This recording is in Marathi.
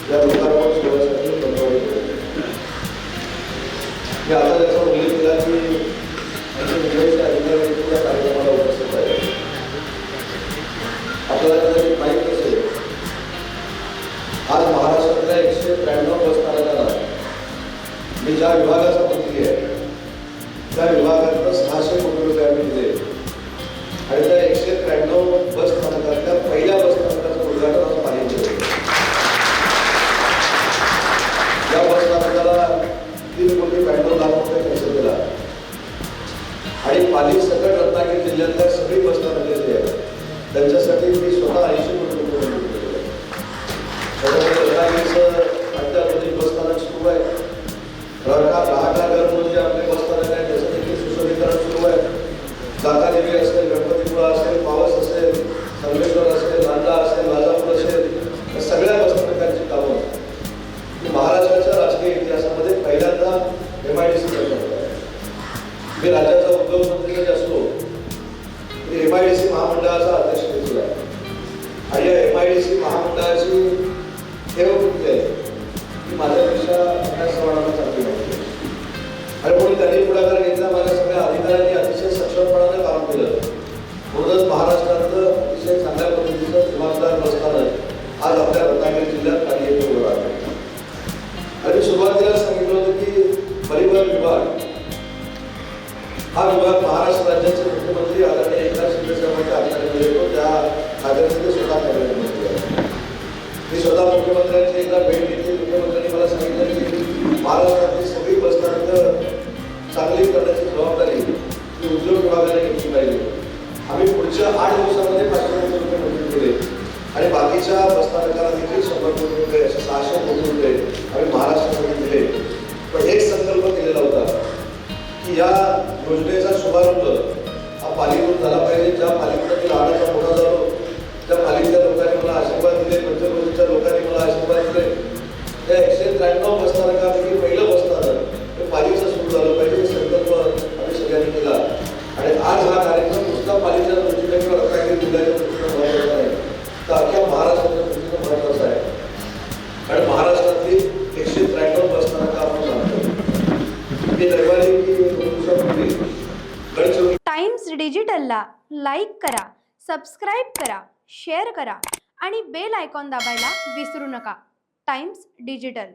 या लोकांवर सेवेसाठी कंपनी मी आता त्याचा उल्लेख केला की आमचे मुंबईचे अधिकारी या कार्यक्रमाला उपस्थित आहे. आपल्याला कदाचित माहीत असेल, आज महाराष्ट्रातल्या 193 बसस्थानकांना मी ज्या विभागाचा मंत्री आहे त्या विभागातनं 600 कोटी रुपये आम्ही दिले आणि त्या 193 बसस्थानकातल्या पहिल्या बसस्थानकाचं उद्घाटन आज पाणी केलं. या बसस्थानकाला 3,92,00,000 रुपये खर्च केला आणि पाली सकट रत्नागिरी जिल्ह्यातल्या सगळी बसस्थानके जी आहेत त्यांच्यासाठी मी स्वतः 80 कोटी रुपये मंजूर केले. त्याच्यामुळे रत्नागिरीचं अत्याधुनिक बसस्थानक सुरू आहे. राहण्याघर जे आपले बसस्थानक आहे त्याचं देखील सुशोभीकरण सुरू आहे. काकादेवी असेल, गणपतीपुळा असेल, पावस असेल, संगमेश्वर असेल, नांदा असेल, राजापूर असेल, या सगळ्या बसस्थानकांची कामं महाराष्ट्राच्या राजकीय इतिहासामध्ये पहिल्यांदा MIDC करण्यात आहे. मी राज्याचा उद्योगमंत्री जरी असलो तरी MIDC महामंडळाचा अध्यक्ष देखील आहे आणि या MIDC महामंडळाची ठेव किती आहे की माझ्यापेक्षा त्या सर्वांना चांगली माहिती आणि म्हणून त्यांनी पुढाकार घेतला. माझ्या सगळ्या अधिकाऱ्यांनी अतिशय सक्षमपणाने काम केलं. म्हणूनच महाराष्ट्रातलं अतिशय चांगल्या पद्धतीचं जबाबदार बसस्थानक आज आपल्या रत्नागिरी जिल्ह्यात कार्यरत उभं आहे. आणि सुरुवातीला सांगितलं होतं की परिवहन विभाग हा विभाग महाराष्ट्र राज्याचे मुख्यमंत्री आदरणीय एकनाथ शिंदे साहेबांच्या हाताखाली येतो. त्या खात्याचे ते स्वतः कॅबिनेट मंत्री आहेत. मी स्वतः मुख्यमंत्र्यांची एकदा भेट घेतली. मुख्यमंत्र्यांनी मला सांगितलं की महाराष्ट्रातली सगळी बसस्थानकं चांगली करण्याची जबाबदारी ही उद्योग विभागाने घेतली पाहिजे. आम्ही पुढच्या 8 दिवसामध्ये 500 कोटी रुपये मंजूर केले आणि बाकीच्या बसस्थानकाला देखील 100 कोटी रुपये असे 600 कोटी रुपये आम्ही महाराष्ट्रासाठी दिले. पण एक संकल्प केलेला होता की या योजनेचा शुभारंभ हा पालिकेतून झाला पाहिजे. ज्या पालिकेत मी लहानाचा मोठा झालो, त्या पालिकेच्या लोकांनी मला आशीर्वाद दिले, पंचक्रोशीच्या लोकांनी मला आशीर्वाद दिले. त्या 193 बसस्थानकापैकी पहिलं बसस्थानक हे पालिकेचं सुरू झालं पाहिजे हे संकल्प आम्ही सगळ्यांनी केला आणि आज हा कार्यक्रम नुसता पालिकेच्या दृष्टीने किंवा रत्नागिरी जिल्ह्याच्या दृष्टीने महत्त्वाचा आहे तर अख्ख्या महाराष्ट्राच्या दृष्टीने महत्त्वाचा आहे. आणि महाराष्ट्रातली 193 बसस्थानकं आपण सांगतो हे रविवारी की 2 दिवसापूर्वी गडचिरोली टाइम्स डिजिटलला लाईक करा, सबस्क्राईब करा, शेअर करा आणि बेल आयकॉन दाबायला विसरू नका. Times digital.